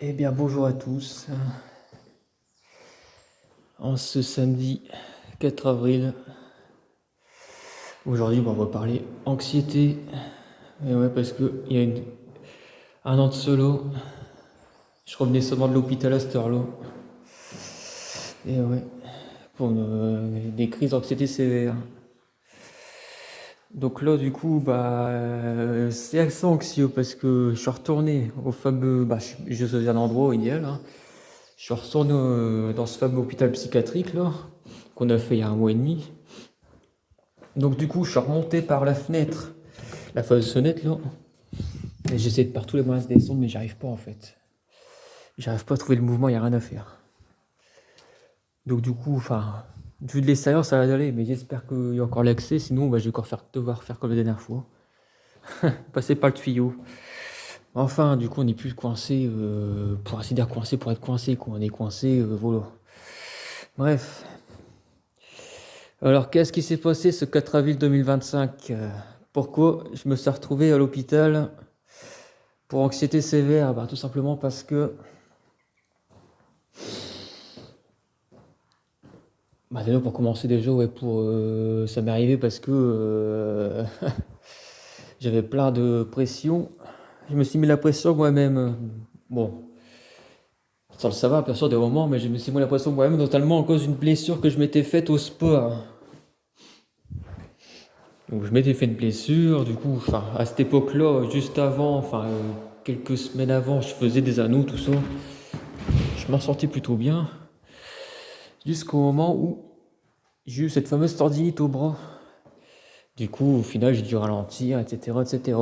Eh bien, bonjour à tous. En ce samedi 4 avril, aujourd'hui, on va parler anxiété. Et ouais, parce que il y a un an de solo, je revenais seulement de l'hôpital à cette heure-là. Et ouais, pour des crises d'anxiété sévères. Donc là, du coup, c'est assez anxieux parce que je suis retourné au fameux, je suis à un endroit idéal, hein. Je suis retourné dans ce fameux hôpital psychiatrique là, qu'on a fait il y a un mois et demi. Donc du coup, je suis remonté par la fenêtre, la fameuse fenêtre là, et j'essaie de par tous les moyens de descendre, mais j'arrive pas en fait. J'arrive pas à trouver le mouvement, il y a rien à faire. Donc du coup, vu de l'extérieur, ça va aller, mais j'espère qu'il y a encore l'accès, sinon je vais encore devoir faire comme la dernière fois. Passer par le tuyau. Enfin, du coup, on n'est plus coincé, pour ainsi dire coincé pour être coincé, quoi. On est coincé, voilà. Bref. Alors, qu'est-ce qui s'est passé ce 4 avril 2025? Pourquoi je me suis retrouvé à l'hôpital pour anxiété sévère? Tout simplement parce que déjà pour commencer déjà ouais ça m'est arrivé parce que j'avais plein de pression. Je me suis mis la pression moi-même. Bon, sans le savoir bien sûr des moments, mais je me suis mis la pression moi-même notamment à cause d'une blessure que je m'étais faite au sport. Donc je m'étais fait une blessure, du coup, à cette époque-là, juste avant, quelques semaines avant, je faisais des anneaux, tout ça. Je m'en sortais plutôt bien. Jusqu'au moment où j'ai eu cette fameuse tendinite au bras. Du coup, au final, j'ai dû ralentir, etc., etc.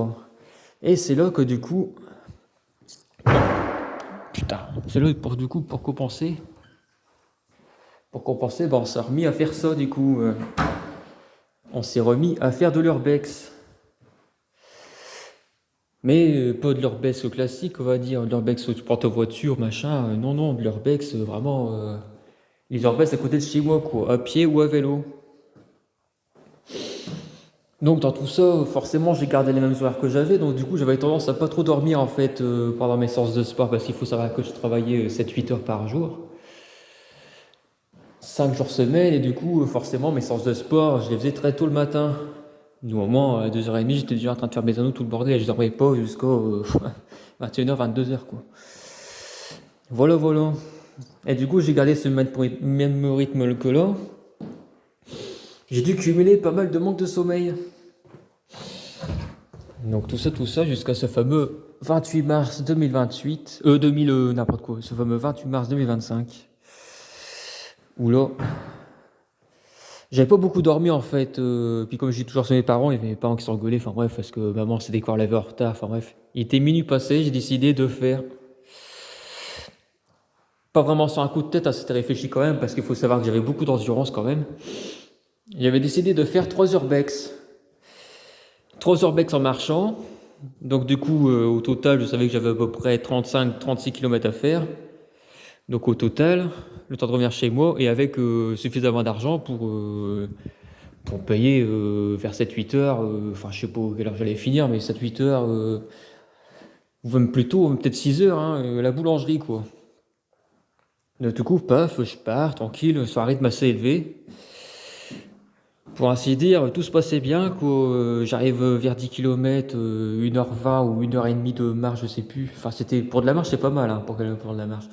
Et c'est là que du coup, putain, c'est là pour compenser, on s'est remis à faire ça, du coup. On s'est remis à faire de l'urbex. Mais pas de l'urbex classique, on va dire, de l'urbex où tu portes ta voiture, machin. Non, non, de l'urbex, vraiment, les urbex à côté de chez moi, quoi, à pied ou à vélo. Donc dans tout ça, forcément, j'ai gardé les mêmes horaires que j'avais, donc du coup, j'avais tendance à pas trop dormir en fait pendant mes séances de sport, parce qu'il faut savoir que je travaillais 7-8 heures par jour, 5 jours semaine, et du coup, forcément, mes séances de sport, je les faisais très tôt le matin. Du moment, à 2h30, j'étais déjà en train de faire mes anneaux, tout le bordel, et je dormais pas jusqu'à 21h, 22h, quoi. Voilà, voilà. Et du coup, j'ai gardé ce même rythme que là. J'ai dû cumuler pas mal de manque de sommeil. Donc tout ça, jusqu'à ce fameux 28 mars 2028, 2000, n'importe quoi, ce fameux 28 mars 2025, où là, j'avais pas beaucoup dormi en fait, puis comme j'ai toujours sur mes parents, il y avait mes parents qui s'engueulaient, enfin bref, parce que maman s'était quoi levée en retard, enfin bref. Il était minuit passé, j'ai décidé de faire, pas vraiment sur un coup de tête, hein, c'était réfléchi quand même, parce qu'il faut savoir que j'avais beaucoup d'endurance quand même. J'avais décidé de faire 3 urbex. 3 urbex en marchant, donc du coup, au total, je savais que j'avais à peu près 35-36 km à faire. Donc au total, le temps de revenir chez moi et avec suffisamment d'argent pour payer vers 7-8 heures, je sais pas quelle heure j'allais finir, mais 7-8 heures, ou même plus tôt, peut-être 6 heures, hein, la boulangerie quoi. Donc, du coup, paf, je pars tranquille, sur un rythme assez élevé. Pour ainsi dire, tout se passait bien, quoi. J'arrive vers 10 km, 1h20 ou 1h30 de marche, je sais plus. Enfin, c'était pour de la marche, c'est pas mal hein, pour de la marche.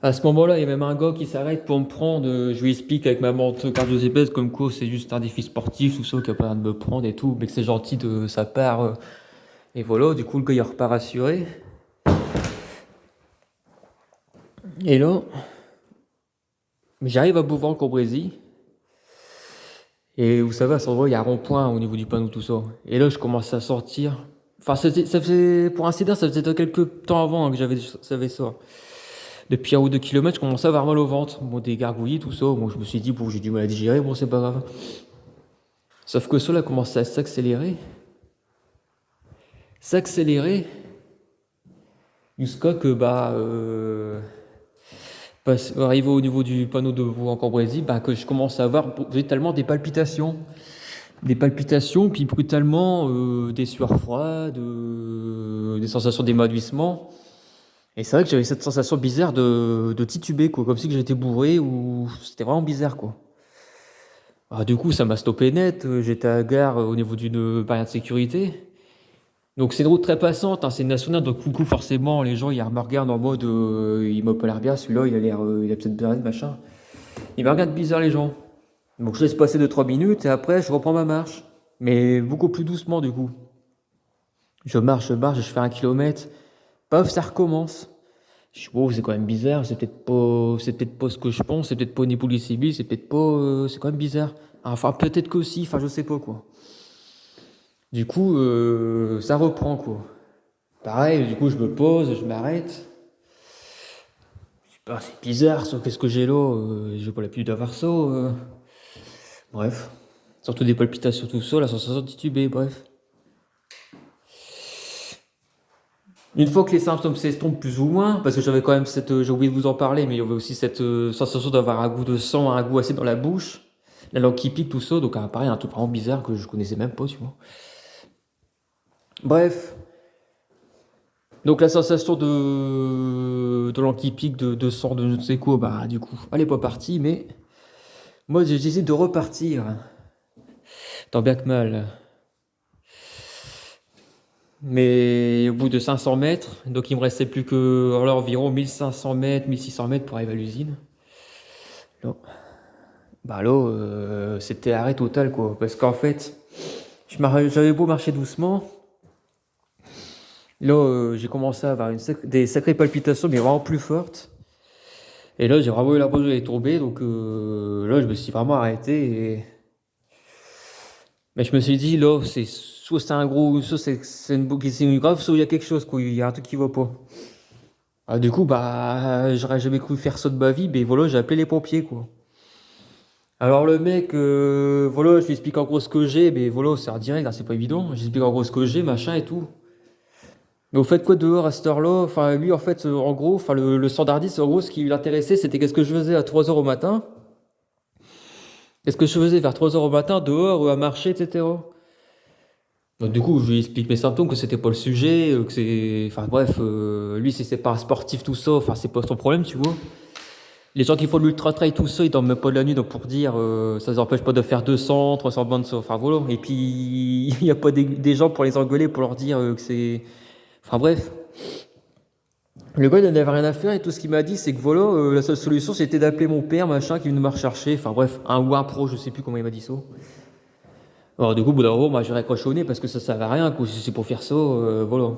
À ce moment-là, il y a même un gars qui s'arrête pour me prendre. Je lui explique avec ma montre cardio-GPS comme quoi c'est juste un défi sportif, tout ça, qui a pas l'air de me prendre et tout, mais que c'est gentil de sa part. Et voilà, du coup, le gars il repart rassuré. Et là, j'arrive à Bouvard-en-Corbrézy. Et vous savez, à cet endroit, il y a un rond-point au niveau du panneau, tout ça. Et là, je commence à sortir. Enfin, ça faisait, pour ainsi dire, ça faisait quelques temps avant hein, que j'avais ça. Depuis 1 ou 2 kilomètres, je commençais à avoir mal au ventre. Bon, des gargouillis, tout ça. Bon, je me suis dit, bon, j'ai du mal à digérer, bon, c'est pas grave. Sauf que cela commençait à s'accélérer. S'accélérer. Jusqu'à que, arrivé au niveau du panneau de Bourg-en-Cambrésis, que je commence à avoir brutalement des palpitations. Des palpitations, puis brutalement des sueurs froides, des sensations d'évanouissement. Et c'est vrai que j'avais cette sensation bizarre de tituber, quoi, comme si que j'étais bourré ou c'était vraiment bizarre, quoi. Ah, du coup, ça m'a stoppé net. J'étais à la gare au niveau d'une barrière de sécurité. Donc c'est une route très passante, hein, c'est une nationale, donc du coup forcément les gens ils me regardent en mode il m'a pas l'air bien, celui-là il a l'air il a peut-être bien machin. Ils me regardent bizarre les gens. Donc je laisse passer 2 3 minutes et après je reprends ma marche. Mais beaucoup plus doucement du coup. Je fais 1 kilomètre. Paf, ça recommence. Je suis oh, c'est quand même bizarre, c'est peut-être pas ce que je pense, c'est peut-être pas une hypoglycémie, c'est peut-être pas, c'est quand même bizarre. Enfin peut-être que si, enfin je sais pas quoi. Du coup, ça reprend quoi. Pareil, du coup je me pose, je m'arrête. Je sais pas, c'est bizarre, ça, qu'est-ce que j'ai là? J'ai pas l'habitude d'avoir ça. Bref. Surtout des palpitations, tout ça, la sensation de tituber, bref. Une fois que les symptômes s'estompent plus ou moins, parce que j'avais quand même cette, j'ai oublié de vous en parler, mais il y avait aussi cette sensation d'avoir un goût de sang, un goût acide dans la bouche, la langue qui pique, tout ça, donc pareil, un truc vraiment bizarre que je connaissais même pas, tu vois. Bref, donc la sensation de langue qui pique, de sang, de je ne sais quoi, bah du coup, elle est pas partie, mais moi j'ai décidé de repartir, tant bien que mal. Mais au bout de 500 mètres, donc il me restait plus que alors, environ 1500 mètres, 1600 mètres pour arriver à l'usine. Là, bah là, c'était arrêt total quoi. Parce qu'en fait, j'avais beau marcher doucement, là j'ai commencé à avoir des sacrées palpitations, mais vraiment plus fortes. Et là j'ai vraiment eu l'impression d'aller tomber, donc là je me suis vraiment arrêté. Mais je me suis dit, là, soit c'est un gros, soit c'est une grave, soit il y a quelque chose, quoi. Il y a un truc qui va pas. Ah, du coup, bah, j'aurais jamais cru faire ça de ma vie, mais voilà, j'ai appelé les pompiers, quoi. Alors le mec, voilà, je lui explique en gros ce que j'ai, mais voilà, c'est en direct, hein, c'est pas évident. J'explique en gros ce que j'ai, machin et tout. Mais au fait, quoi dehors à cette heure-là? Enfin, lui, en fait, en gros, enfin, le standardiste, en gros, ce qui l'intéressait, c'était qu'est-ce que je faisais à 3 heures au matin. Qu'est-ce que je faisais vers 3 heures au matin, dehors, à marcher, etc. Donc, du coup, je lui explique mes symptômes, que c'était pas le sujet, que c'est. Enfin, bref, lui, si c'est pas un sportif, tout ça, enfin, c'est pas son problème, tu vois. Les gens qui font de l'ultra-trail, tout ça, ils dorment même pas de la nuit, donc pour dire, ça les empêche pas de faire 200, 300 bandes, enfin voilà. Et puis, il n'y a pas des gens pour les engueuler, pour leur dire que c'est. Enfin bref. Le gars, il n'en avait rien à faire, et tout ce qu'il m'a dit, c'est que voilà, la seule solution, c'était d'appeler mon père, machin, qui venait me rechercher. Enfin bref, un ou un pro, je sais plus comment il m'a dit ça. Alors, du coup, au bout d'un moment, bah, j'ai raccroché parce que ça servait à rien, quoi. Si c'est pour faire ça, voilà.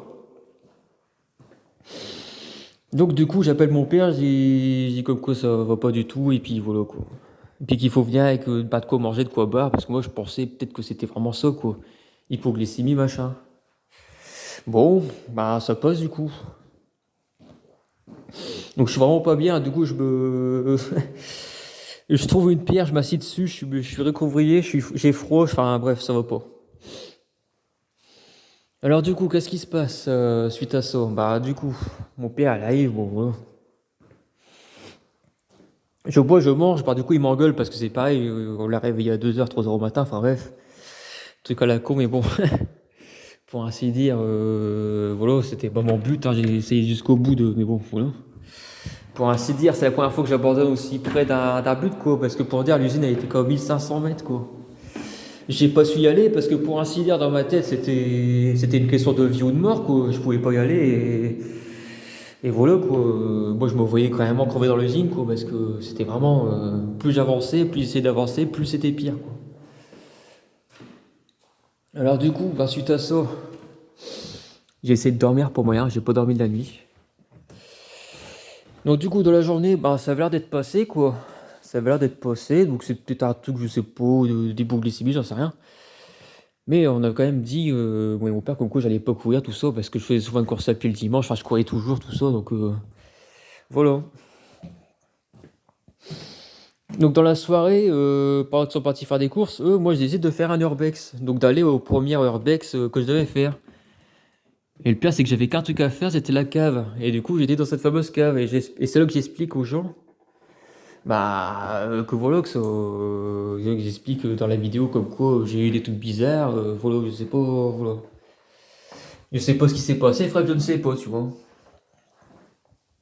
Donc du coup j'appelle mon père, j'ai dit comme quoi ça va pas du tout et puis voilà quoi. Et puis qu'il faut venir avec pas de quoi manger, de quoi boire, parce que moi je pensais peut-être que c'était vraiment ça quoi. Hypoglycémie machin. Bon, bah ça passe du coup. Donc je suis vraiment pas bien, du coup je me. Je trouve une pierre, je m'assis dessus, je suis recrouvrier, j'ai froid, enfin bref, ça va pas. Alors du coup, qu'est-ce qui se passe suite à ça? Bah du coup, mon père il arrive, bon voilà. Je bois, je mange, par du coup il m'engueule parce que c'est pareil, on l'a réveillé à 2 heures, 3 heures au matin, enfin bref, truc à la con, mais bon, pour ainsi dire, voilà, c'était pas mon but, hein, j'ai essayé jusqu'au bout de, mais bon, voilà. Pour ainsi dire, c'est la première fois que j'abandonne aussi près d'un but, quoi, parce que pour dire, l'usine elle était comme 1500 mètres, quoi. J'ai pas su y aller parce que pour ainsi dire, dans ma tête, c'était une question de vie ou de mort, quoi, je pouvais pas y aller et voilà quoi, moi je me voyais carrément crever dans l'usine quoi, parce que c'était vraiment, plus j'avançais, plus j'essayais d'avancer, plus c'était pire quoi. Alors du coup, bah, suite à ça, j'ai essayé de dormir pour moyen, j'ai pas dormi de la nuit. Donc du coup, dans la journée, bah, ça avait l'air d'être passé quoi. Ça avait l'air d'être passé, donc c'est peut-être un truc, je sais pas, d'hypoglycémie, j'en sais rien. Mais on a quand même dit, moi et mon père, comme quoi j'allais pas courir, tout ça, parce que je faisais souvent une course à pied le dimanche, enfin je courais toujours, tout ça, donc voilà. Donc dans la soirée, pendant qu'ils sont partis faire des courses, eux, moi je décide de faire un urbex. Donc d'aller au premier urbex que je devais faire. Et le pire c'est que j'avais qu'un truc à faire, c'était la cave. Et du coup j'étais dans cette fameuse cave. Et c'est là que j'explique aux gens, bah que voilà, que j'explique dans la vidéo comme quoi j'ai eu des trucs bizarres, voilà, je sais pas, voilà. Je sais pas ce qui s'est passé, frère, je ne sais pas, tu vois.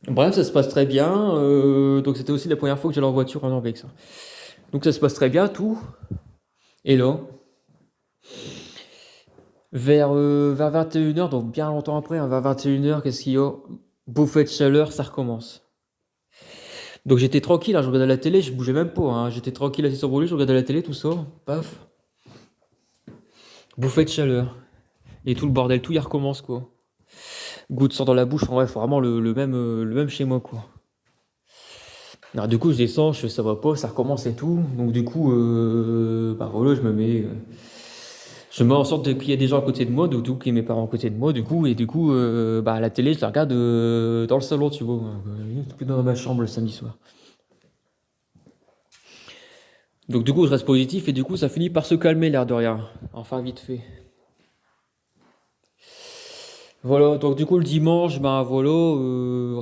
Bref, ça se passe très bien. Donc c'était aussi la première fois que j'allais en voiture en Norvège, ça. Donc ça se passe très bien, tout. Et là, vers 21h, donc bien longtemps après, hein, vers 21h, qu'est-ce qu'il y a? Bouffée de chaleur, ça recommence. Donc j'étais tranquille, hein, je regardais la télé, je bougeais même pas, hein. J'étais tranquille assis sur mon lit, je regardais la télé, tout ça, paf. Bouffée de chaleur. Et tout le bordel, tout y recommence, quoi. Goutte sort dans la bouche, en bref, vraiment le même chez moi, quoi. Alors du coup, je descends, je fais ça va pas, ça recommence et tout. Donc du coup, bah voilà, je me mets en sorte qu'il y ait des gens à côté de moi, donc du coup, qu'il y ait mes parents à côté de moi, du coup, et du coup, bah la télé, je la regarde dans le salon, tu vois. Plus dans ma chambre le samedi soir. Donc du coup, je reste positif et du coup, ça finit par se calmer, l'air de rien. Enfin, vite fait. Voilà, donc du coup, le dimanche, ben voilà,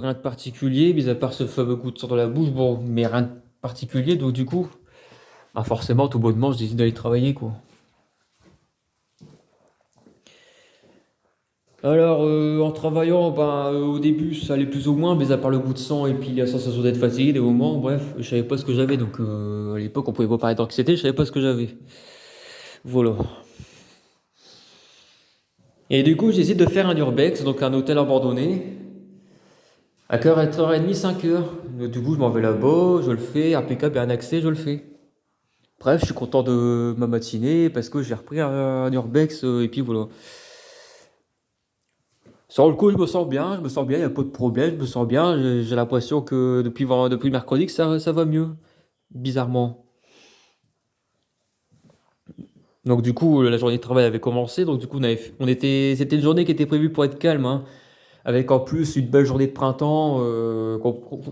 rien de particulier, mis à part ce fameux coup de sang dans la bouche, bon, mais rien de particulier, donc du coup, bah forcément, tout bonnement, je décide d'aller travailler, quoi. Alors, en travaillant, ben, au début, ça allait plus ou moins, mais à part le goût de sang et puis la sensation d'être fatigué des moments, bref, je savais pas ce que j'avais, donc à l'époque, on pouvait pas parler d'anxiété, je savais pas ce que j'avais. Voilà. Et du coup, j'essaie de faire un urbex, donc un hôtel abandonné, à 4h30, 5h. Donc, du coup, je m'en vais là-bas, je le fais, impeccable, il y a un accès, je le fais. Bref, je suis content de ma matinée parce que j'ai repris un urbex et puis voilà. Sur le coup, je me sens bien, il n'y a pas de problème, je me sens bien. J'ai l'impression que depuis mercredi que ça va mieux, bizarrement. Donc du coup, la journée de travail avait commencé, donc du coup, c'était une journée qui était prévue pour être calme, hein, avec en plus une belle journée de printemps,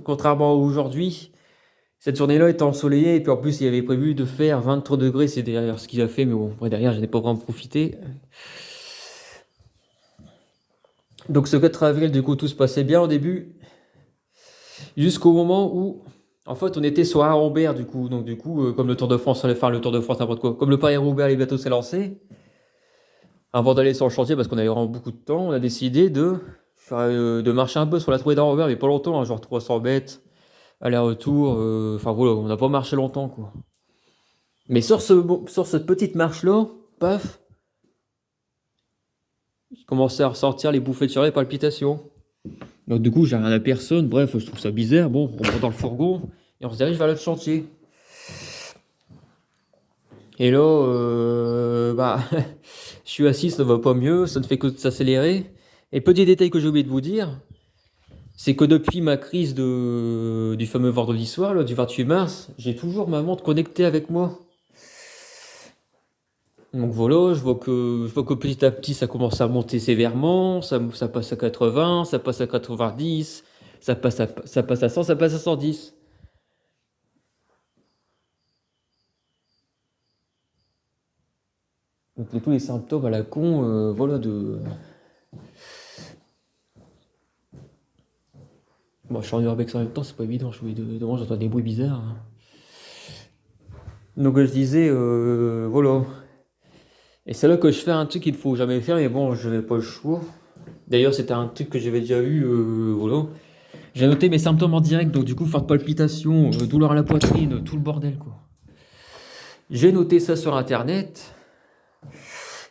contrairement à aujourd'hui. Cette journée-là était ensoleillée, et puis en plus, il avait prévu de faire 23 degrés, c'est derrière ce qu'il a fait, mais bon, après, derrière, je n'ai pas vraiment profité. Donc ce 4 avril, du coup, tout se passait bien au début, jusqu'au moment où, en fait, on était sur Arambert, du coup. Donc du coup, comme le Tour de France, enfin le Tour de France, n'importe quoi, comme le Paris-Roubaix allait bientôt s'est lancé, avant d'aller sur le chantier, parce qu'on avait vraiment beaucoup de temps, on a décidé de marcher un peu sur la trouée d'Arambert, mais pas longtemps, hein, genre 300 mètres, aller-retour, enfin voilà, on n'a pas marché longtemps, quoi. Mais sur cette petite marche-là, paf, j'ai commencé à ressortir les bouffées de chaleur, les palpitations. Donc du coup, j'ai rien à personne. Bref, je trouve ça bizarre. Bon, on rentre dans le fourgon et on se dirige vers le chantier. Et là, bah, je suis assis, ça va pas mieux, ça ne fait que s'accélérer. Et petit détail que j'ai oublié de vous dire, c'est que depuis ma crise du fameux vendredi soir, là, du 28 mars, j'ai toujours ma montre connectée avec moi. Donc voilà, je vois que petit à petit ça commence à monter sévèrement, ça passe à 80, ça passe à 90, ça passe à 100, ça passe à 110. Donc tous les symptômes à la con, voilà de. Bon, je suis en urbex en même temps, c'est pas évident, devant j'entends des bruits bizarres, hein. Donc je disais, voilà. Et c'est là que je fais un truc qu'il ne faut jamais faire, mais bon, je n'ai pas le choix. D'ailleurs, c'était un truc que j'avais déjà eu, voilà. J'ai noté mes symptômes en direct, donc du coup, forte palpitation, douleur à la poitrine, tout le bordel, quoi. J'ai noté ça sur Internet.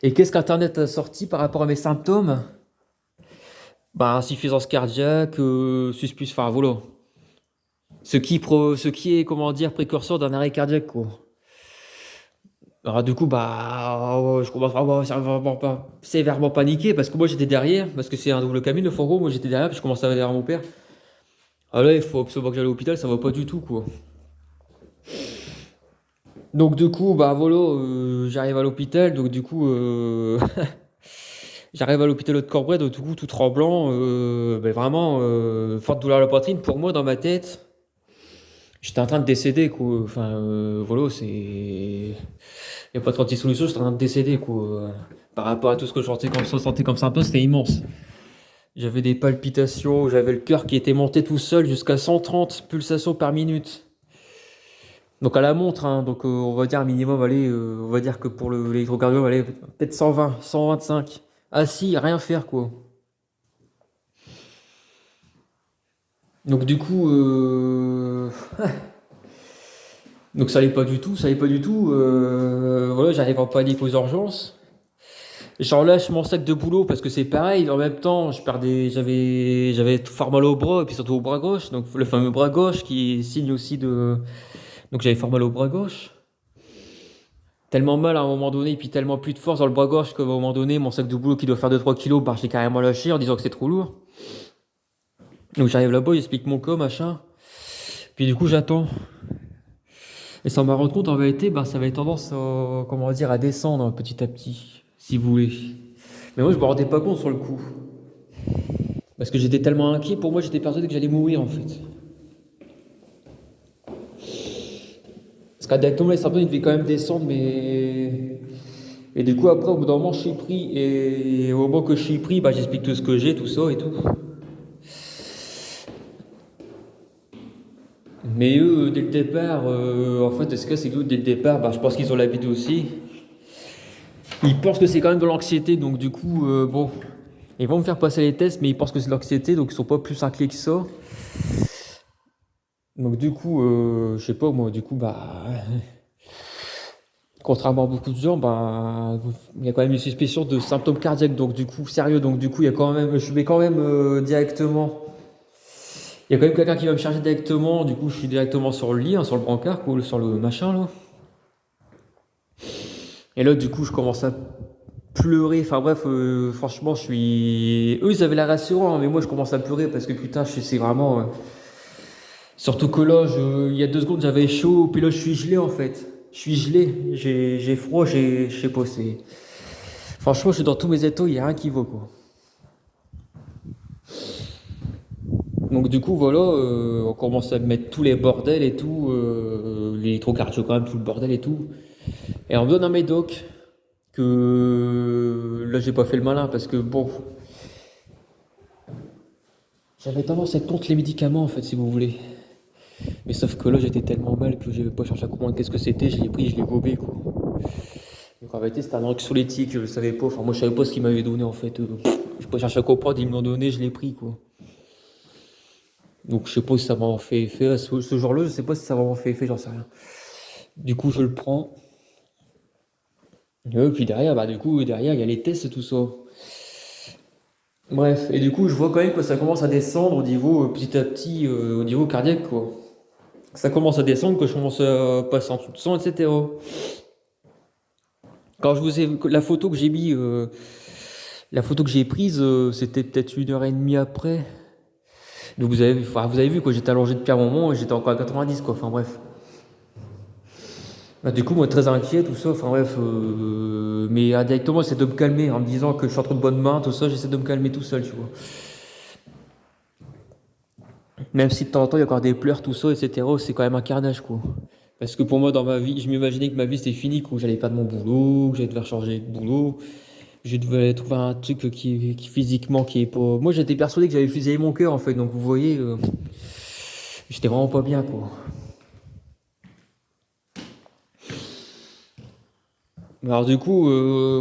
Et qu'est-ce qu'Internet a sorti par rapport à mes symptômes? Bah, insuffisance cardiaque, suspicion, enfin voilà. Ce qui est, comment dire, précurseur d'un arrêt cardiaque, quoi. Alors du coup, bah, je commence vraiment sévèrement paniquer parce que moi j'étais derrière, parce que c'est un double cabine le fourgon, moi j'étais derrière, puis je commençais à aller derrière mon père. Ah là, il faut absolument que j'aille à l'hôpital, ça va pas du tout, quoi. Donc du coup, bah voilà, j'arrive à l'hôpital, donc du coup, j'arrive à l'hôpital de Corbray, donc du coup, tout tremblant, ben vraiment, forte douleur à la poitrine. Pour moi, dans ma tête, j'étais en train de décéder, quoi. Enfin, voilà, c'est. Il n'y a pas 36 solutions, j'étais en train de décéder, quoi. Par rapport à tout ce que je sentais comme symptôme, c'était immense. J'avais des palpitations, j'avais le cœur qui était monté tout seul jusqu'à 130 pulsations par minute. Donc à la montre, hein, donc on va dire minimum, allez, on va dire que pour l'électrocardiogramme, allez, peut-être 120, 125. assis, à rien faire, quoi. Donc du coup, donc ça allait pas du tout, ça allait pas du tout. Voilà, j'arrive en panique aux urgences. Je relâche mon sac de boulot parce que c'est pareil. En même temps, j'avais fort mal au bras et puis surtout au bras gauche. Donc le fameux bras gauche qui est signe aussi de. Donc j'avais fort mal au bras gauche. Tellement mal à un moment donné, et puis tellement plus de force dans le bras gauche qu'à un moment donné, mon sac de boulot qui doit faire 2-3 kilos, bah je l'ai carrément lâché en disant que c'est trop lourd. Donc j'arrive là-bas, j'explique mon cas, machin. Puis du coup j'attends. Et sans m'en rendre compte, en vérité, bah, ça avait tendance à, comment dire, à descendre petit à petit, si vous voulez. Mais moi, je me rendais pas compte sur le coup. Parce que j'étais tellement inquiet, pour moi, j'étais persuadé que j'allais mourir, en fait. Parce qu'indirectement, les symptômes, ils devaient quand même descendre, mais... Et du coup, après, au bout d'un moment, je suis pris. Et au moment que je suis pris, bah, j'explique tout ce que j'ai, tout ça et tout. Mais eux, dès le départ, en fait, ce que c'est que dès le départ, bah, je pense qu'ils ont l'habitude aussi. Ils pensent que c'est quand même de l'anxiété, donc du coup, bon, ils vont me faire passer les tests, mais ils pensent que c'est de l'anxiété, donc ils sont pas plus inquiets que ça. Donc du coup, je sais pas moi, du coup, bah, contrairement à beaucoup de gens, bah, il y a quand même une suspicion de symptômes cardiaques, donc du coup, sérieux, donc du coup, il y a quand même, je vais quand même directement. Il y a quand même quelqu'un qui va me charger directement, du coup, je suis directement sur le lit, hein, sur le brancard, quoi, sur le machin là. Et là, du coup, je commence à pleurer. Enfin bref, franchement, je suis. Eux, ils avaient l'air rassurants, hein, mais moi, je commence à pleurer parce que putain, c'est vraiment. Surtout que là, il y a 2 secondes, j'avais chaud, puis là, je suis gelé en fait. Je suis gelé, j'ai froid, je sais pas, c'est. Franchement, je suis dans tous mes états, il n'y a rien qui vaut quoi. Donc du coup, voilà, on commence à mettre tous les bordels et tout, l'électrocardio quand même, tout le bordel et tout. Et on me donne un médoc que là, j'ai pas fait le malin parce que bon, j'avais tendance à être contre les médicaments en fait, si vous voulez. Mais sauf que là, j'étais tellement mal que j'avais pas cherché à comprendre qu'est-ce que c'était, je l'ai pris, je l'ai gobé quoi. Donc en réalité, c'était un anxiolytique, je le savais pas. Enfin, moi, je savais pas ce qu'il m'avait donné en fait. J'ai pas cherché à comprendre, ils me l'ont donné, je l'ai pris quoi. Donc je sais pas si ça m'a fait effet. Ce jour-là, je sais pas si ça m'a fait effet, j'en sais rien. Du coup, je le prends. Et puis derrière, bah du coup, derrière, il y a les tests et tout ça. Bref, et du coup, je vois quand même que ça commence à descendre au niveau, petit à petit, au niveau cardiaque, quoi. Ça commence à descendre, que je commence à passer en dessous de 100, etc. Quand je vous ai, la photo que j'ai mis, la photo que j'ai prise, c'était peut-être 1 heure et demie après. Donc vous avez vu quoi, j'étais allongé depuis un moment et j'étais encore à 90 quoi. Enfin bref. Bah, du coup, moi très inquiet, tout ça. Enfin bref, mais indirectement, j'essaie de me calmer en me disant que je suis entre de bonnes mains, tout ça. J'essaie de me calmer tout seul, tu vois. Même si de temps en temps, il y a encore des pleurs, tout ça, etc. C'est quand même un carnage, quoi. Parce que pour moi, dans ma vie, je m'imaginais que ma vie c'était fini, que j'allais pas de mon boulot, que j'allais devoir changer de boulot, je devais trouver un truc qui physiquement qui est pas. Moi, j'étais persuadé que j'avais fusillé mon cœur en fait, donc vous voyez, j'étais vraiment pas bien, quoi. Alors du coup,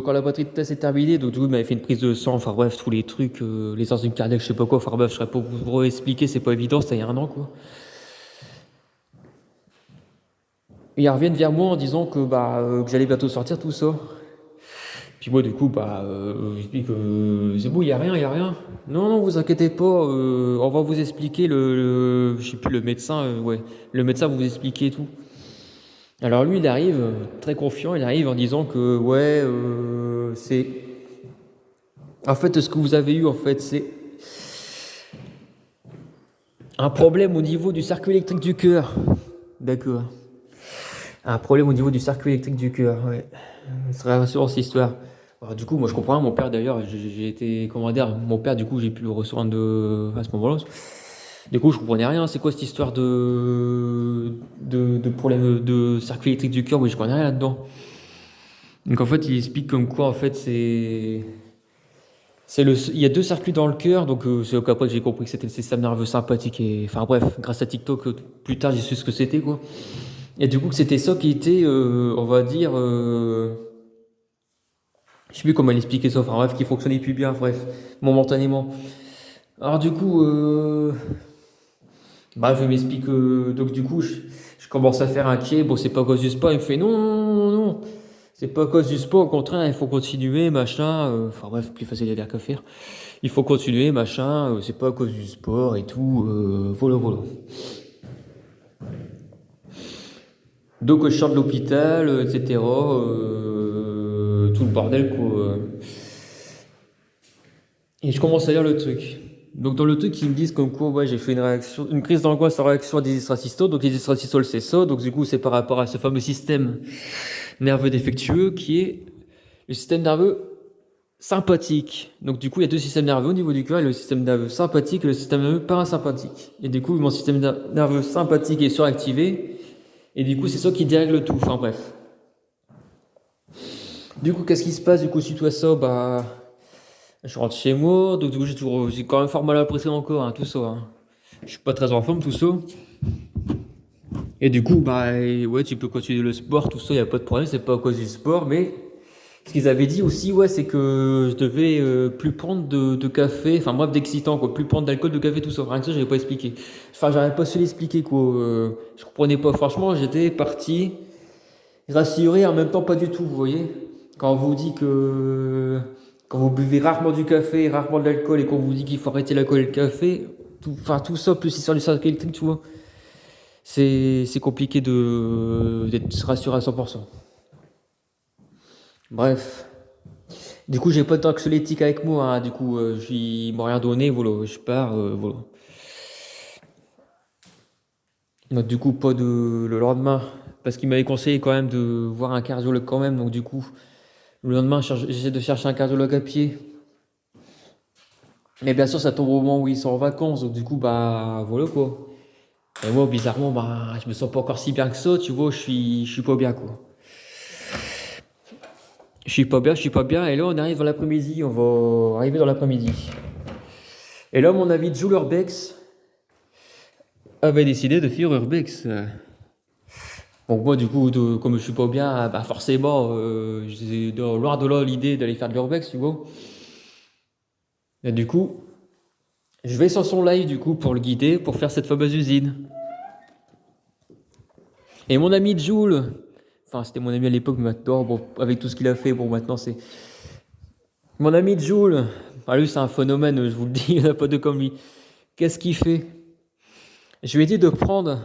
quand la batterie de test est terminée, donc du coup, il m'avait fait une prise de sang, enfin bref, tous les trucs, les enzymes cardiaques, je sais pas quoi, enfin bref, je serais pas vous expliquer, c'est pas évident, c'était il y a un an, quoi. Et ils reviennent vers moi en disant que, bah, que j'allais bientôt sortir tout ça. Puis moi, du coup, bah, j'explique que c'est bon, il y a rien, il y a rien. Non, non, vous inquiétez pas, on va vous expliquer je sais plus, le médecin, ouais, le médecin va vous expliquer tout. Alors lui, il arrive très confiant, il arrive en disant que, ouais, c'est, en fait, ce que vous avez eu, en fait, c'est un problème au niveau du circuit électrique du cœur. D'accord. Un problème au niveau du circuit électrique du cœur, ouais. C'est très rassurant cette histoire. Alors, du coup, moi je comprends rien. Mon père d'ailleurs, j'ai été, comment dire, mon père, du coup, j'ai pu le recevoir à ce moment-là. Du coup, je comprenais rien. C'est quoi cette histoire de problème de circuit électrique du cœur? Oui, je connais rien là-dedans. Donc en fait, il explique comme quoi, en fait, il y a 2 circuits dans le cœur, donc c'est qu'après que j'ai compris que c'était le système nerveux sympathique et, enfin bref, grâce à TikTok, plus tard j'ai su ce que c'était quoi. Et du coup, que c'était ça qui était, on va dire, Je sais plus comment l'expliquer ça, enfin bref, qui fonctionnait plus bien, bref, momentanément. Alors du coup, bref, il m'explique donc du coup, je commence à faire inquiet. Bon, c'est pas à cause du sport. Il me fait non, non, non, non. C'est pas à cause du sport. Au contraire, il faut continuer, machin. Enfin bref, plus facile à dire qu'à faire. Il faut continuer, machin. C'est pas à cause du sport et tout. Voilà, voilà. Donc je sors de l'hôpital, etc. Tout le bordel quoi. Et je commence à lire le truc. Donc dans le truc, ils me disent comme quoi ouais, j'ai fait une crise d'angoisse en réaction à des extracystoles. Donc les extracystoles, c'est ça. Donc du coup, c'est par rapport à ce fameux système nerveux défectueux qui est le système nerveux sympathique. Donc du coup, il y a deux systèmes nerveux au niveau du cœur, le système nerveux sympathique et le système nerveux parasympathique. Et du coup, mon système nerveux sympathique est suractivé. Et du coup, c'est ça qui dérègle tout. Enfin bref. Du coup, qu'est-ce qui se passe? Du coup, suite à ça, bah, je rentre chez moi. Donc du coup, j'ai quand même fort mal à la pression encore, hein, tout ça. Hein. Je suis pas très en forme, tout ça. Et du coup, bah, ouais, tu peux continuer le sport, tout ça, y a pas de problème. C'est pas à cause du sport, mais ce qu'ils avaient dit aussi, ouais, c'est que je devais plus prendre de café, enfin bref, d'excitant, quoi, plus prendre d'alcool, de café, tout ça. Rien que ça, j'avais pas expliqué. Enfin, j'avais pas su l'expliquer, quoi. Je comprenais pas. Franchement, j'étais parti rassuré, en même temps pas du tout, vous voyez. Quand on vous dit que quand vous buvez rarement du café, rarement de l'alcool, et qu'on vous dit qu'il faut arrêter l'alcool et le café, enfin tout ça, plus l'histoire du cercle électrique, tu vois, c'est compliqué d'être rassuré à 100%. Bref. Du coup, j'ai pas d'anxiolytique avec moi, hein. Du coup, ils m'ont rien donné, voilà, je pars, voilà. Donc, du coup, pas de le lendemain, parce qu'il m'avait conseillé quand même de voir un cardiologue quand même. Donc, du coup, le lendemain, j'essaie de chercher un cardiologue à pied. Mais bien sûr, ça tombe au moment où ils sont en vacances, donc du coup, bah voilà quoi. Et moi, bizarrement, bah, je me sens pas encore si bien que ça, tu vois, je suis pas bien quoi. Je suis pas bien, et là, on arrive dans l'après-midi, on va arriver dans l'après-midi. Et là, mon ami Jules Urbex avait décidé de faire Urbex. Donc moi, du coup, comme je suis pas bien, bah forcément, j'ai loin de là l'idée d'aller faire de l'Urbex, tu vois. Et du coup, je vais sur son live, du coup, pour le guider, pour faire cette fameuse usine. Et mon ami Jules, enfin c'était mon ami à l'époque, mais maintenant, bon, avec tout ce qu'il a fait, bon maintenant c'est... Mon ami Jules, ah, lui c'est un phénomène, je vous le dis, il n'y en a pas deux comme lui. Qu'est-ce qu'il fait? Je lui ai dit de prendre,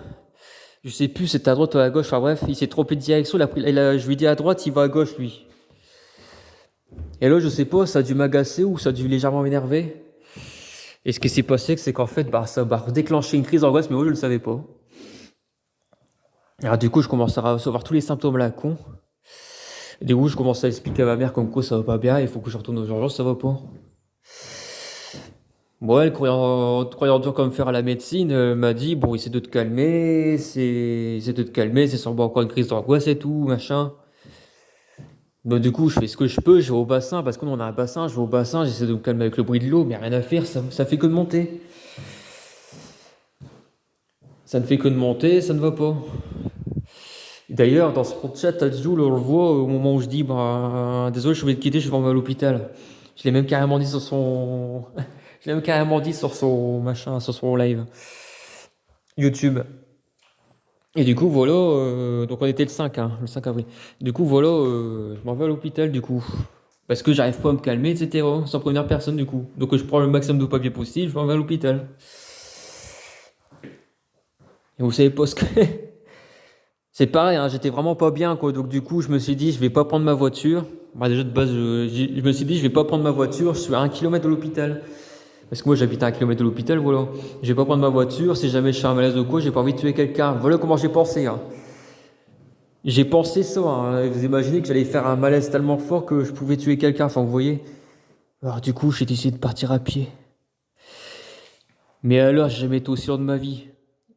je sais plus, c'était à droite ou à gauche, enfin bref, il s'est trompé de direction, je lui ai dit à droite, il va à gauche lui. Et là je sais pas, ça a dû m'agacer ou ça a dû légèrement m'énerver. Et ce qui s'est passé, c'est qu'en fait, bah, ça va déclencher une crise d'angoisse, mais moi je le savais pas. Alors du coup, je commence à recevoir tous les symptômes là, con. Et du coup, je commence à expliquer à ma mère comme quoi ça va pas bien, il faut que je retourne aux urgences, ça va pas. Bon, elle, croyant dur comme fer à la médecine, m'a dit, bon, essaie de te calmer, essaie de te calmer, c'est sûrement encore une crise d'angoisse et tout, machin. Donc du coup, je fais ce que je peux, je vais au bassin, parce qu'on a un bassin, je vais au bassin, j'essaie de me calmer avec le bruit de l'eau, mais rien à faire, ça fait que de monter. Ça ne fait que de monter, ça ne va pas. D'ailleurs, dans ce chat, Tadjoul, on le voit au moment où je dis, bah, désolé, je suis obligé de quitter, je vais m'en aller à l'hôpital. Je l'ai même carrément dit sur son, je l'ai même carrément dit sur son machin, sur son live YouTube. Et du coup, voilà, donc on était le 5, hein, le 5 avril. Du coup, voilà, je m'en vais à l'hôpital, du coup. Parce que j'arrive pas à me calmer, etc. Sans première personne, du coup. Donc je prends le maximum de papier possible, je m'en vais à l'hôpital. Et vous savez pas ce que... C'est pareil, hein, j'étais vraiment pas bien, quoi. Donc du coup, je me suis dit, je vais pas prendre ma voiture. Bah, déjà de base, je me suis dit, je vais pas prendre ma voiture. Je suis à 1 kilomètre de l'hôpital. Parce que moi, j'habite à 1 kilomètre de l'hôpital, voilà. Je vais pas prendre ma voiture. Si jamais je fais un malaise ou quoi, j'ai pas envie de tuer quelqu'un. Voilà comment j'ai pensé. Hein. J'ai pensé ça. Hein. Vous imaginez que j'allais faire un malaise tellement fort que je pouvais tuer quelqu'un. Enfin, vous voyez. Alors du coup, j'ai décidé de partir à pied. Mais alors, j'ai jamais été aussi loin de ma vie.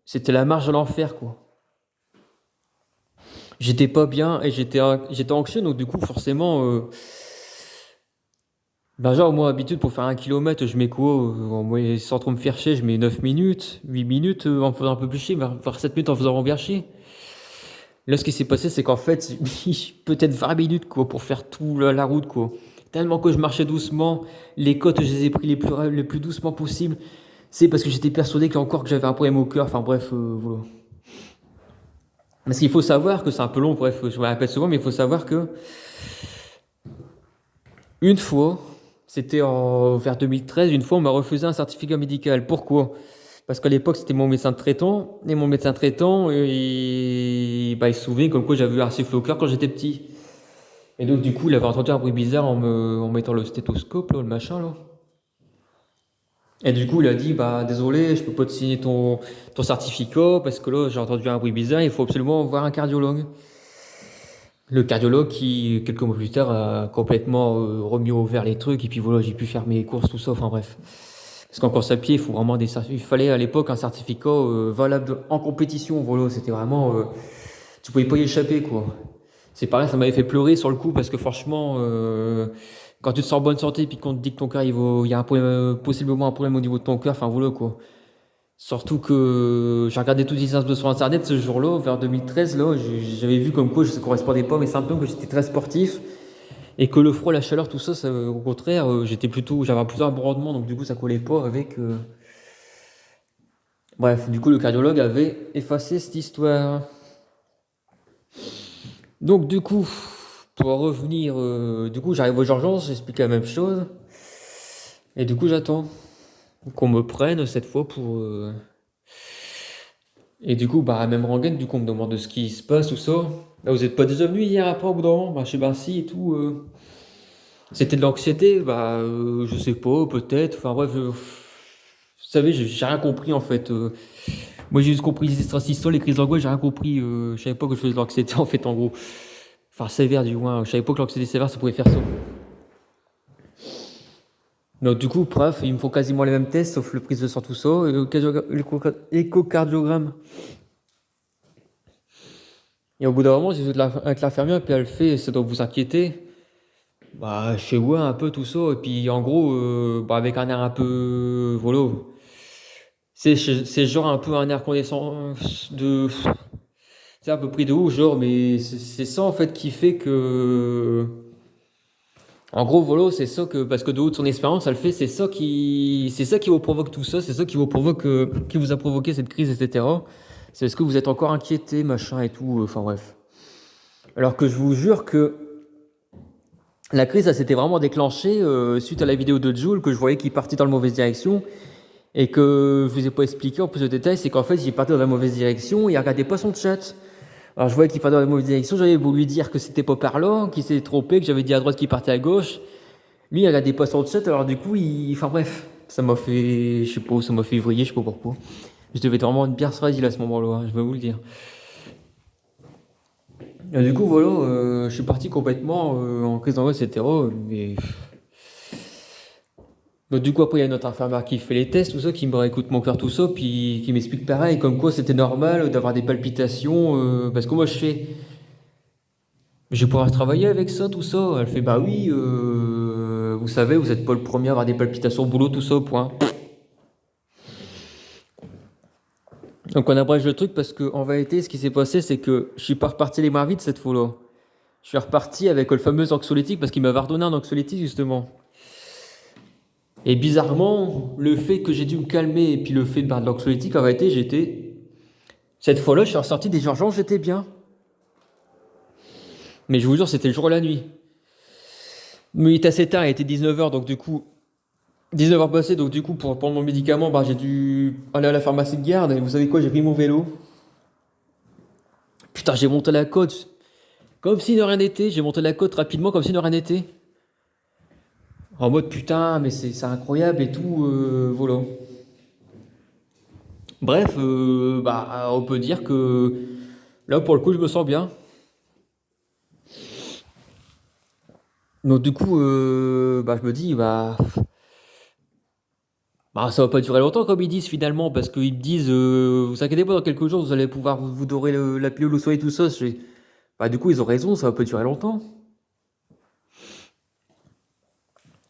C'était la marche de l'enfer, quoi. J'étais pas bien et j'étais anxieux, donc du coup, forcément, ben genre, moi, habitude, pour faire 1 kilomètre, je mets quoi? Sans trop me faire chier, je mets 9 minutes, 8 minutes en me faisant un peu plus chier, voire 7 minutes en faisant bien chier. Là, ce qui s'est passé, c'est qu'en fait, j'ai mis peut-être 20 minutes, quoi, pour faire tout la route, quoi. Tellement que je marchais doucement, les côtes, je les ai pris les plus doucement possible. C'est parce que j'étais persuadé qu'encore que j'avais un problème au cœur. Enfin bref, voilà. Parce qu'il faut savoir que c'est un peu long, bref, je me répète souvent, mais il faut savoir que une fois, c'était vers 2013, une fois on m'a refusé un certificat médical. Pourquoi? Parce qu'à l'époque c'était mon médecin traitant, et mon médecin traitant, il se souvenait comme quoi j'avais eu un sifflet au cœur quand j'étais petit. Et donc du coup il avait entendu un bruit bizarre en mettant le stéthoscope, là, le machin là. Et du coup il a dit bah désolé, je peux pas te signer ton certificat parce que là j'ai entendu un bruit bizarre, il faut absolument voir un cardiologue. Le cardiologue qui, quelques mois plus tard, a complètement remis au vert les trucs, et puis voilà, j'ai pu faire mes courses, tout ça, enfin bref. Parce qu'en course à pied, il faut vraiment il fallait à l'époque un certificat valable en compétition, voilà, c'était vraiment, tu pouvais pas y échapper, quoi. C'est pareil, ça m'avait fait pleurer sur le coup, parce que franchement, quand tu te sens en bonne santé, puis qu'on te dit que ton cœur, il y a un problème, possiblement un problème au niveau de ton cœur, enfin voilà, quoi. Surtout que j'ai regardé toutes les infos sur internet ce jour-là, vers 2013, là, j'avais vu comme quoi ça ne correspondait pas à mes symptômes, que j'étais très sportif, et que le froid, la chaleur, tout ça, au contraire, j'avais plutôt un bon rendement, donc du coup ça collait pas avec. Bref, du coup le cardiologue avait effacé cette histoire. Donc du coup, pour revenir, du coup j'arrive aux urgences, j'explique la même chose, et du coup j'attends qu'on me prenne cette fois pour. Et du coup, bah, même rengaine, du coup, on me demande de ce qui se passe, tout ça. Là, vous êtes pas déjà venu hier après, au bout d'un moment, bah, chez Barcy et tout. C'était de l'anxiété, bah, je sais pas, peut-être. Enfin, bref, vous savez, j'ai rien compris, en fait. Moi, j'ai juste compris les extrasystoles, les crises d'angoisse, j'ai rien compris. Je savais pas que je faisais de l'anxiété, en fait, en gros. Enfin, sévère, du moins. Je savais pas que l'anxiété sévère, ça pouvait faire ça. Donc, du coup, bref, ils me font quasiment les mêmes tests, sauf le prise de sang, tout ça, et l'échocardiogramme. Et au bout d'un moment, j'ai vu avec l'infirmière, puis elle fait, ça doit vous inquiéter. Bah, je fais ouais, un peu tout ça. Et puis, en gros, bah, avec un air un peu, voilà. C'est genre un peu un air condescendant c'est un peu pris de haut, genre, mais c'est ça, en fait, qui fait que, en gros, voilà, c'est ça que, parce que de haut de son expérience, elle fait, c'est ça qui vous provoque tout ça, c'est ça qui vous provoque, qui vous a provoqué cette crise, etc. C'est parce que vous êtes encore inquiété, machin et tout, enfin, bref. Alors que je vous jure que la crise, ça s'était vraiment déclenchée suite à la vidéo de Jules, que je voyais qu'il partait dans la mauvaise direction, et que je vous ai pas expliqué en plus de détails, c'est qu'en fait, il partait dans la mauvaise direction, il regardait pas son chat. Alors je voyais qu'il partait dans la mauvaise direction, j'avais voulu lui dire que c'était pas par là, qu'il s'était trompé, que j'avais dit à droite qu'il partait à gauche. Lui, il regardait pas son chat, alors du coup, enfin bref, ça m'a fait, je sais pas, ça m'a fait vriller, je sais pas pourquoi. Je devais être vraiment être bien fragile à ce moment-là, hein, je vais vous le dire. Et du coup, voilà, je suis parti complètement en crise d'angoisse, etc. Mais... Donc, du coup, après, il y a notre infirmière qui fait les tests, tout ça, qui me réécoute mon cœur, tout ça, puis qui m'explique pareil, comme quoi c'était normal d'avoir des palpitations, parce que moi, je vais pouvoir travailler avec ça, tout ça. Elle fait, bah oui, vous savez, vous n'êtes pas le premier à avoir des palpitations au boulot, tout ça, point. Donc, on abrège le truc parce qu'en vérité, ce qui s'est passé, c'est que je suis pas reparti les mains vides cette fois-là. Je suis reparti avec le fameux anxiolytique parce qu'il m'avait redonné un anxiolytique, justement. Et bizarrement, le fait que j'ai dû me calmer et puis le fait de boire de l'anxiolytique, en vérité, cette fois-là, je suis ressorti des urgences, j'étais bien. Mais je vous jure, c'était le jour et la nuit. Mais il était assez tard, il était 19h, donc du coup, 19h passées, donc du coup, pour prendre mon médicament, bah, j'ai dû aller à la pharmacie de garde. Et vous savez quoi, j'ai pris mon vélo. Putain, j'ai monté la côte. Comme si de rien n'était, j'ai monté la côte rapidement, comme si de rien n'était. En mode putain, mais c'est incroyable et tout, voilà. Bref, bah, on peut dire que là, pour le coup, je me sens bien. Donc du coup, bah, je me dis, bah, ça va pas durer longtemps comme ils disent finalement, parce qu'ils me disent, vous inquiétez pas, dans quelques jours, vous allez pouvoir vous dorer la pilule au soleil, tout ça. Bah, du coup, ils ont raison, ça va pas durer longtemps.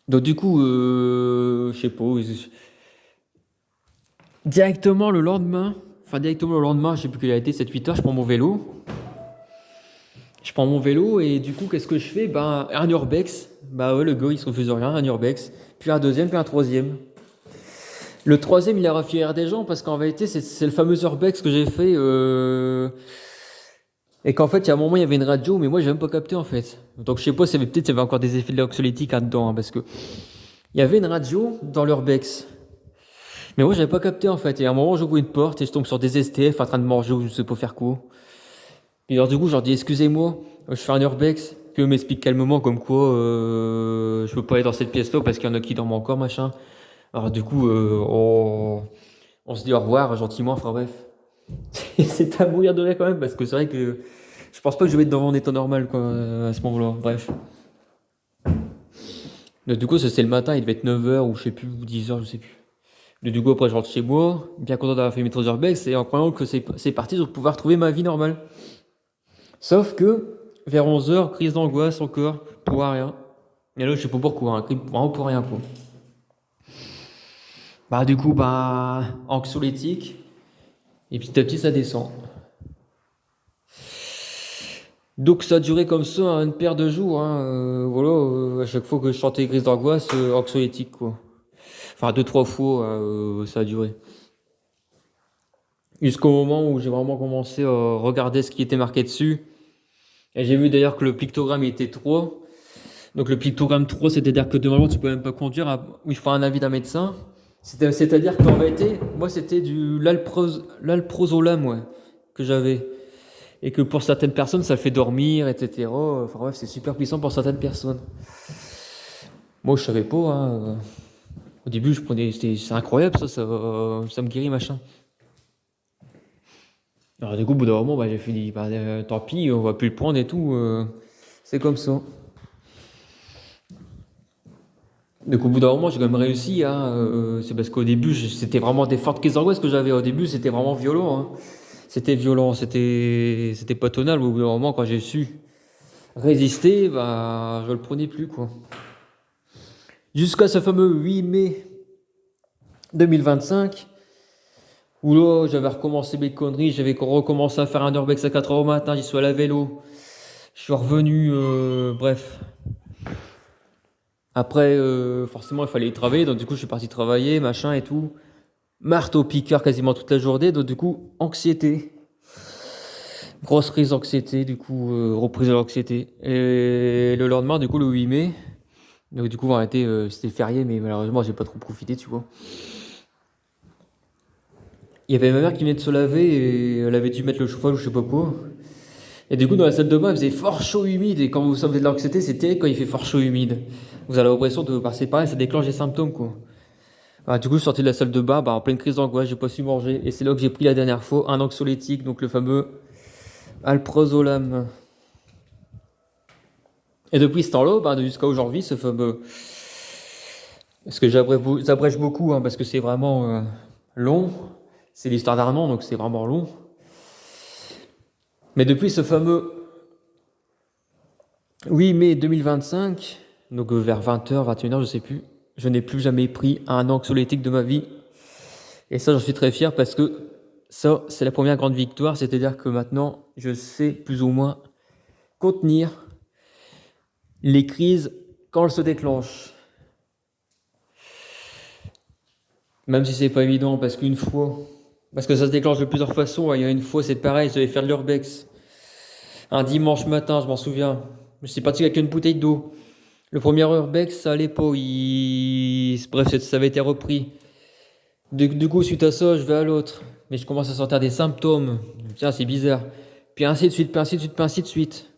Donc du coup, je sais pas, directement le lendemain, je sais plus quelle a été, 7-8 heures, je prends mon vélo. Je prends mon vélo et du coup, qu'est-ce que je fais? Ben, un urbex. Bah ouais, le gars, il se refuse de rien, un urbex. Puis un deuxième, puis un troisième. Le troisième, il a refait des gens parce qu'en vérité, c'est le fameux urbex que j'ai fait. Et qu'en fait, il y a un moment, il y avait une radio, mais moi, j'ai même pas capté en fait. Donc, je sais pas, peut-être il y avait encore des effets de l'anxiolytique là-dedans, hein, parce que il y avait une radio dans l'urbex. Mais moi, j'avais pas capté en fait. Et à un moment, j'ouvre une porte et je tombe sur des STF en train de manger ou je sais pas faire quoi. Et alors, du coup, je leur dis, excusez-moi, je fais un urbex. Puis eux m'expliquent calmement comme quoi je peux pas aller dans cette pièce-là parce qu'il y en a qui dorment encore, machin. Alors, du coup, on se dit au revoir gentiment, enfin bref. C'est à mourir de rire quand même parce que c'est vrai que je pense pas que je vais être dans mon état normal quoi, à ce moment-là. Bref. Donc, du coup, ça, c'est le matin, il devait être 9h ou je sais plus, ou 10h, je sais plus. Du coup, après, je rentre chez moi, bien content d'avoir fait mes 3 urbex et en croyant que c'est parti pour pouvoir trouver ma vie normale. Sauf que, vers 11h, crise d'angoisse encore, pour rien. Et là, je sais pas pourquoi, hein, vraiment pour rien, quoi. Bah, du coup, bah, anxiolytique, et petit à petit, ça descend. Donc, ça a duré comme ça, hein, une paire de jours, hein, voilà, à chaque fois que je sentais crise d'angoisse, anxiolytique, quoi. Enfin, 2-3 fois, ça a duré. Jusqu'au moment où j'ai vraiment commencé à regarder ce qui était marqué dessus. Et j'ai vu d'ailleurs que le pictogramme était 3. Donc le pictogramme 3, c'est-à-dire que normalement tu peux même pas conduire, il faut un avis d'un médecin. C'est-à-dire qu'en réalité, moi c'était du l'alprazolam ouais, que j'avais. Et que pour certaines personnes ça fait dormir, etc. Enfin bref, c'est super puissant pour certaines personnes. Moi je savais pas, hein. Au début je prenais, c'est incroyable ça me guérit machin. Alors du coup au bout d'un moment bah, j'ai fini, bah, tant pis, on va plus le prendre et tout. C'est comme ça. Donc au bout d'un moment, j'ai quand même réussi, hein, c'est parce qu'au début, c'était vraiment des fortes crises d'angoisse que j'avais. Au début, c'était vraiment violent, hein. C'était violent, c'était pas tonal. Au bout d'un moment, quand j'ai su résister, bah, je le prenais plus, quoi. Jusqu'à ce fameux 8 mai 2025, où là, j'avais recommencé mes conneries, j'avais recommencé à faire un urbex à 4h au matin, j'y suis allé à vélo. Je suis revenu, bref. Après, forcément, il fallait y travailler, donc du coup, je suis parti travailler, machin et tout. Marteau-piqueur quasiment toute la journée, donc du coup, anxiété. Grosse crise d'anxiété, du coup, reprise de l'anxiété. Et le lendemain, du coup, le 8 mai, donc du coup, on a été, c'était férié, mais malheureusement, j'ai pas trop profité, tu vois. Il y avait ma mère qui venait de se laver et elle avait dû mettre le chauffage ou je sais pas quoi. Et du coup, dans la salle de bain, il faisait fort chaud humide. Et quand vous savez de l'anxiété, c'est terrible quand il fait fort chaud humide. Vous avez l'impression de passer pareil, ça déclenche des symptômes, quoi. Bah, du coup, je suis sorti de la salle de bain, bah, en pleine crise d'angoisse, j'ai pas su manger. Et c'est là que j'ai pris la dernière fois un anxiolytique, donc le fameux alprazolam. Et depuis ce temps-là, bah, jusqu'à aujourd'hui, ce fameux. Parce que j'abrège beaucoup, hein, parce que c'est vraiment long. C'est l'histoire d'Armand, donc c'est vraiment long. Mais depuis ce fameux 8 mai 2025, donc vers 20h, 21h, je sais plus, je n'ai plus jamais pris un anxiolytique de ma vie. Et ça, j'en suis très fier parce que ça, c'est la première grande victoire, c'est-à-dire que maintenant, je sais plus ou moins contenir les crises quand elles se déclenchent. Même si c'est pas évident, parce qu'une fois, parce que ça se déclenche de plusieurs façons. Il y a une fois, c'est pareil, je devais faire de l'urbex. Un dimanche matin, je m'en souviens. Je suis parti avec une bouteille d'eau. Le premier urbex, ça allait pas. Bref, ça avait été repris. Du coup, suite à ça, je vais à l'autre. Mais je commence à sentir des symptômes. Tiens, c'est bizarre. Puis ainsi de suite, puis ainsi de suite, puis ainsi de suite.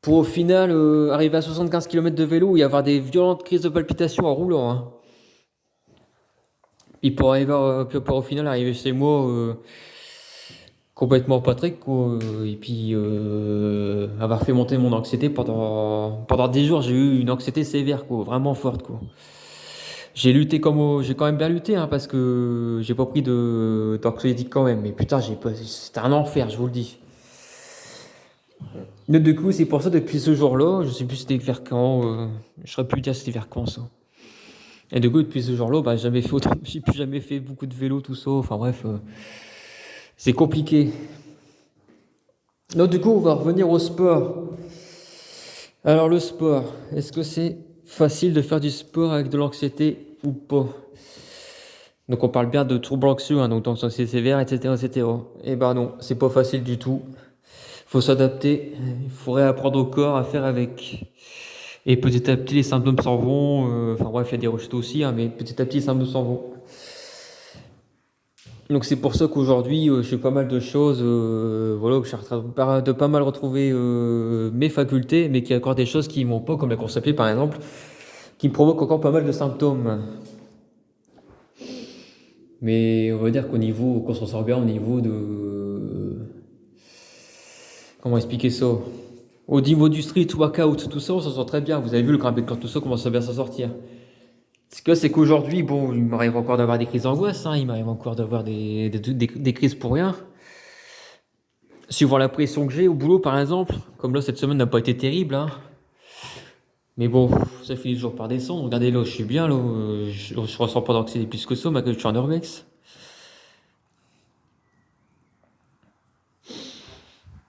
Pour au final arriver à 75 km de vélo et avoir des violentes crises de palpitations en roulant, hein. Et pour arriver pour au final arriver chez moi complètement Patrick, quoi. Et puis avoir fait monter mon anxiété pendant 10 jours, j'ai eu une anxiété sévère, quoi, vraiment forte, quoi. J'ai quand même bien lutté, hein, parce que j'ai pas pris d'anxiolytique quand même. Mais putain, c'était un enfer, je vous le dis. Mais du coup, c'est pour ça, depuis ce jour-là, je sais plus c'était vers quand, je saurais plus dire c'était vers quand ça. Et du coup, depuis ce jour-là, bah, j'ai plus jamais fait beaucoup de vélo, tout ça. Enfin bref, c'est compliqué. Donc du coup, on va revenir au sport. Alors le sport, est-ce que c'est facile de faire du sport avec de l'anxiété ou pas? Donc on parle bien de troubles anxieux, hein, donc d'anxiété sévère, etc., etc. Eh ben non, c'est pas facile du tout. Faut s'adapter, il faut réapprendre au corps à faire avec. Et petit à petit, les symptômes s'en vont. Enfin bref, il y a des rechutes aussi, hein, mais petit à petit, les symptômes s'en vont. Donc c'est pour ça qu'aujourd'hui, je fais pas mal de choses. Voilà, je suis en train de pas mal retrouver mes facultés, mais qu'il y a encore des choses qui m'ont pas, comme la course à pied par exemple, qui me provoquent encore pas mal de symptômes. Mais on va dire qu'au niveau, qu'on s'en sort bien au niveau de... Comment expliquer ça? Au niveau du street workout, tout ça, on s'en sort très bien. Vous avez vu le Grand Corps, tout ça, commence à bien s'en sortir. Ce que c'est qu'aujourd'hui, bon, il m'arrive encore d'avoir des crises d'angoisse, hein, il m'arrive encore d'avoir des crises pour rien. Suivant la pression que j'ai au boulot, par exemple, comme là, cette semaine n'a pas été terrible, hein. Mais bon, ça finit toujours par descendre. Regardez là, je suis bien, là, je ressens pas d'anxiété plus que ça, malgré que je suis en Urbex.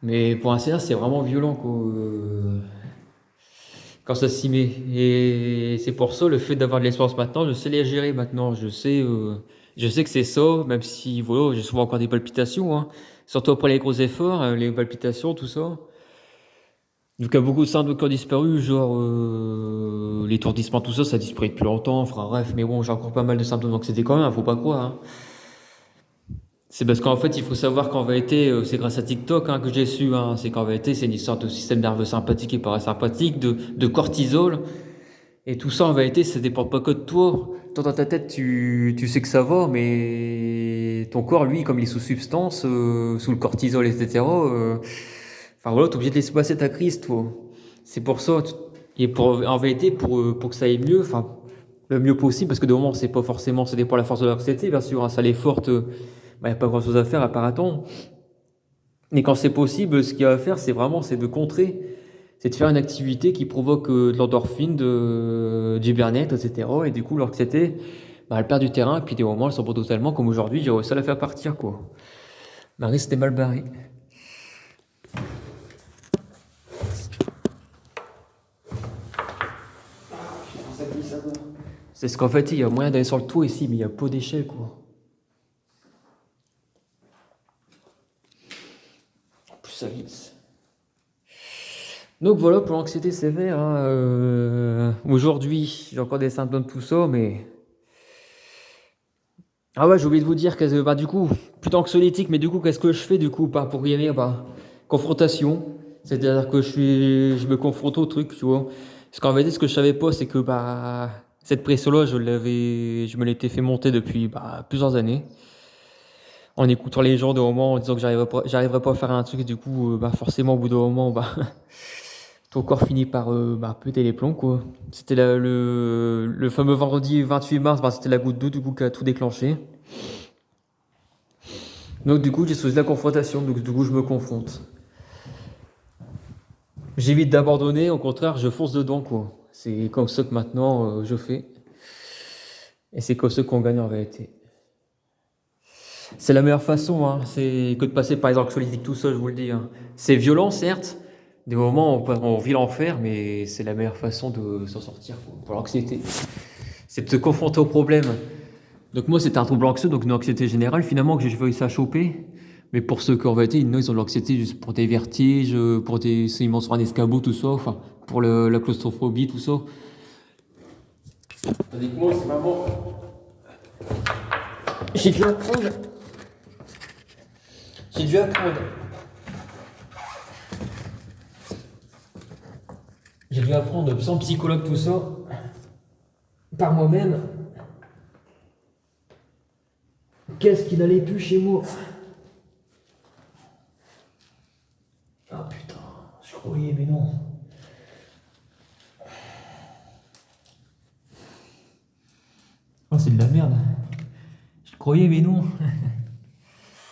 Mais pour un CR, c'est vraiment violent, quoi. Quand ça s'y met. Et c'est pour ça, le fait d'avoir de l'expérience maintenant, je sais les gérer maintenant. Je sais que c'est ça, même si, voilà, j'ai souvent encore des palpitations, hein. Surtout après les gros efforts, les palpitations, tout ça. Vu qu'il y a beaucoup de symptômes qui ont disparu, genre l'étourdissement, tout ça, ça a disparu depuis longtemps. Enfin bref, mais bon, j'ai encore pas mal de symptômes d'anxiété quand même, faut pas croire, hein. C'est parce qu'en fait, il faut savoir qu'en vérité, c'est grâce à TikTok, hein, que j'ai su, hein. C'est qu'en vérité, c'est une histoire de système nerveux sympathique et parasympathique, de cortisol. Et tout ça, en vérité, ça dépend pas que de toi. Toi, dans ta tête, tu sais que ça va, mais ton corps, lui, comme il est sous substance, sous le cortisol, etc., enfin voilà, t'es obligé de laisser passer ta crise, toi. C'est pour ça. Et en vérité, pour que ça aille mieux, enfin, le mieux possible, parce que de moment, c'est pas forcément, ça dépend de la force de l'anxiété, bien sûr, hein, ça l'est forte, bah, y a pas grand chose à faire à part attendre. Mais quand c'est possible, ce qu'il y a à faire, c'est de contrer, c'est de faire une activité qui provoque de l'endorphine, du bien-être, etc. Et du coup, l'anxiété, bah, elle perd du terrain, et puis des moments, elle s'en va totalement, comme aujourd'hui, j'ai réussi à la faire partir, quoi. Marie, c'était mal barré. C'est ce qu'en fait, il y a moyen d'aller sur le toit ici, mais il y a pas d'échelle, quoi. En plus, ça glisse. Donc voilà pour l'anxiété sévère, hein. Aujourd'hui, j'ai encore des symptômes de tout ça, mais... Ah ouais, j'ai oublié de vous dire que bah, du coup, plus d'anxiolytique, mais du coup, qu'est-ce que je fais du coup pour guérir? Bah, confrontation. C'est-à-dire que je me confronte au truc, tu vois. Parce qu'en vérité, ce que je savais pas, c'est que bah, cette pression-là, je me l'étais fait monter depuis bah, plusieurs années. En écoutant les gens de moment, en disant que j'arriverais pas à faire un truc, du coup, bah, forcément, au bout d'un moment, bah, ton corps finit par bah, péter les plombs, quoi. C'était le fameux vendredi 28 mars, bah, c'était la goutte d'eau, du coup, qui a tout déclenché. Donc, du coup, j'ai choisi la confrontation, donc, du coup, je me confronte. J'évite d'abandonner, au contraire, je fonce dedans, quoi. C'est comme ça que maintenant, je fais. Et c'est comme ça qu'on gagne en réalité. C'est la meilleure façon, hein. C'est que de passer par les anxiolytiques tout seul, je vous le dis, hein. C'est violent, certes. Des moments, on vit l'enfer, mais c'est la meilleure façon de s'en sortir, quoi, pour l'anxiété. C'est de se confronter au problème. Donc moi, c'était un trouble anxieux, donc une anxiété générale, finalement, que j'ai réussi à choper. Mais pour ceux qui en vérité, ils ont de l'anxiété juste pour des vertiges, pour des saignements sur un escabeau, tout ça, enfin, pour la claustrophobie, tout ça. Tandis que moi, c'est vraiment... J'ai dû apprendre. J'ai dû apprendre. J'ai dû apprendre sans psychologue, tout ça, par moi-même. Qu'est-ce qui n'allait plus chez moi? Ah putain, je croyais, mais non. Oh, c'est de la merde. Je croyais, mais non.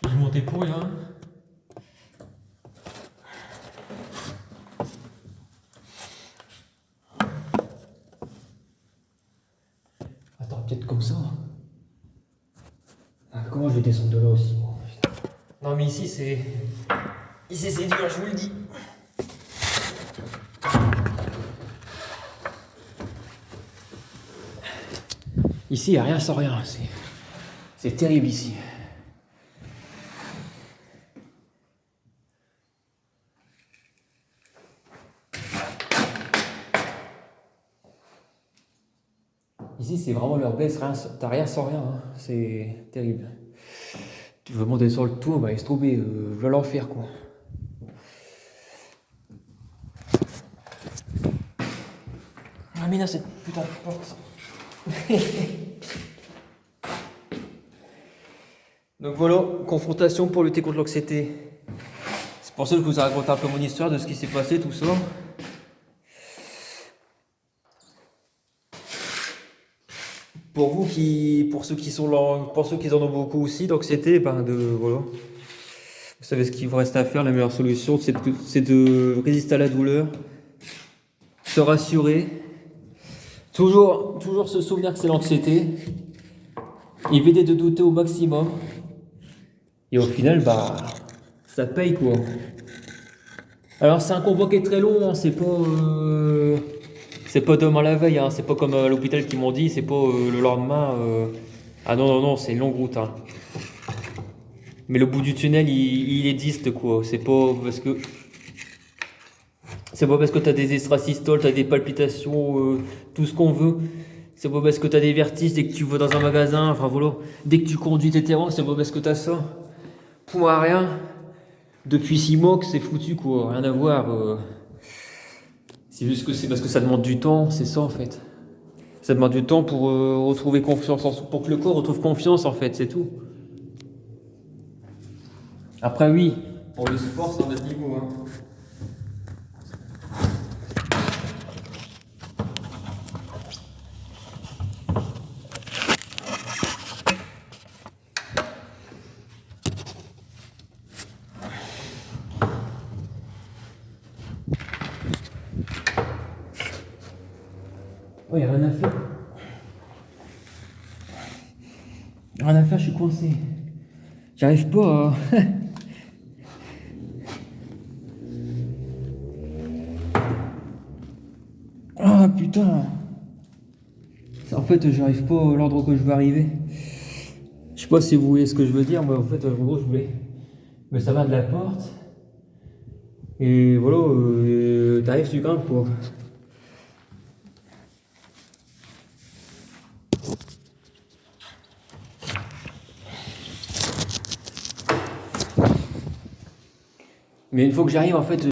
Je montais pour rien. Attends, peut-être comme ça. Ah, comment je vais descendre de là aussi, moi? Non, mais ici, c'est... Ici c'est dur, je vous le dis. Ici, il n'y a rien sans rien. C'est terrible ici. Ici, c'est vraiment leur baisse, t'as rien sans rien. Hein. C'est terrible. Tu veux monter sur le toit, bah, il se trouver, je l'enfer quoi. Ah, mais là, cette putain de porte. Donc voilà, confrontation pour lutter contre l'anxiété. C'est pour ça que je vous ai raconté un peu mon histoire de ce qui s'est passé, tout ça. Pour ceux qui sont là, pour ceux qui en ont beaucoup aussi d'anxiété, ben voilà. Vous savez ce qu'il vous reste à faire. La meilleure solution, c'est de résister à la douleur, se rassurer, toujours se souvenir que c'est l'anxiété, éviter de douter au maximum. Et au final, bah, ça paye quoi. Alors c'est un combat qui est très long, hein, c'est pas demain la veille, hein, c'est pas comme à l'hôpital qui m'ont dit, c'est pas le lendemain. Ah non, c'est une longue route. Hein. Mais le bout du tunnel, il existe quoi. C'est pas parce que t'as des extrasystoles, t'as des palpitations, tout ce qu'on veut. C'est pas parce que t'as des vertiges dès que tu vas dans un magasin, enfin voilà, dès que tu conduis tes terrains, c'est pas parce que t'as ça. Pour moi, rien. Depuis 6 mois que c'est foutu quoi, rien à voir. C'est juste que c'est parce que ça demande du temps, c'est ça en fait. Ça demande du temps pour retrouver confiance pour que le corps retrouve confiance en fait, c'est tout. Après oui, pour le sport c'est un autre niveau. Hein. Oh, y'a rien à faire. Y'a rien à faire, je suis coincé. J'arrive pas à... Ah putain. En fait, j'arrive pas à l'ordre que je veux arriver. Je sais pas si vous voyez ce que je veux dire, mais en fait, en gros, je voulais me servir de la porte. Et voilà, t'arrives, tu grimpes quoi. Mais une fois que j'arrive, en fait,